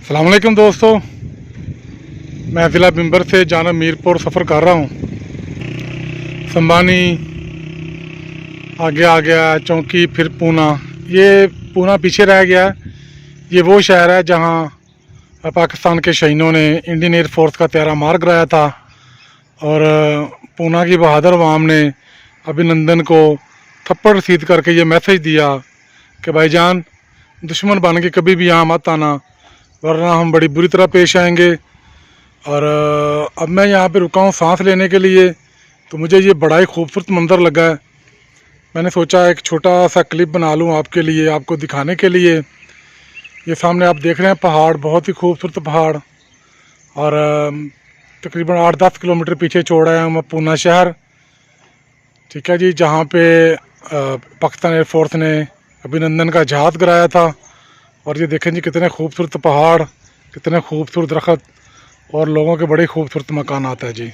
अस्सलाम वालेकुम दोस्तों, मैं ज़िला बिम्बर से जानब मीरपुर सफ़र कर रहा हूँ। संबानी आगे आ गया, चौंकी, फिर पूना। ये पूना पीछे रह गया। ये वो शहर है जहाँ पाकिस्तान के शहीदों ने इंडियन एयर फोर्स का त्यारा मार गिराया था और पूना की बहादुर अवाम ने अभिनंदन को थप्पड़ रसीद करके ये मैसेज दिया कि भाईजान, दुश्मन बन के कभी भी यहाँ मत आना, वरना हम बड़ी बुरी तरह पेश आएंगे। और अब मैं यहाँ पे रुका हूँ सांस लेने के लिए, तो मुझे ये बड़ा ही खूबसूरत मंज़र लगा है। मैंने सोचा एक छोटा सा क्लिप बना लूँ आपके लिए, आपको दिखाने के लिए। ये सामने आप देख रहे हैं पहाड़, बहुत ही खूबसूरत पहाड़, और तकरीबन 8-10 किलोमीटर पीछे छोड़ा है हम पूना शहर। ठीक है जी, जहाँ पे पाकिस्तान एयरफोर्स ने अभिनंदन का जहाज़ गिराया था। और ये देखें जी, कितने खूबसूरत पहाड़, कितने खूबसूरत दरख्त और लोगों के बड़े खूबसूरत मकानात है जी।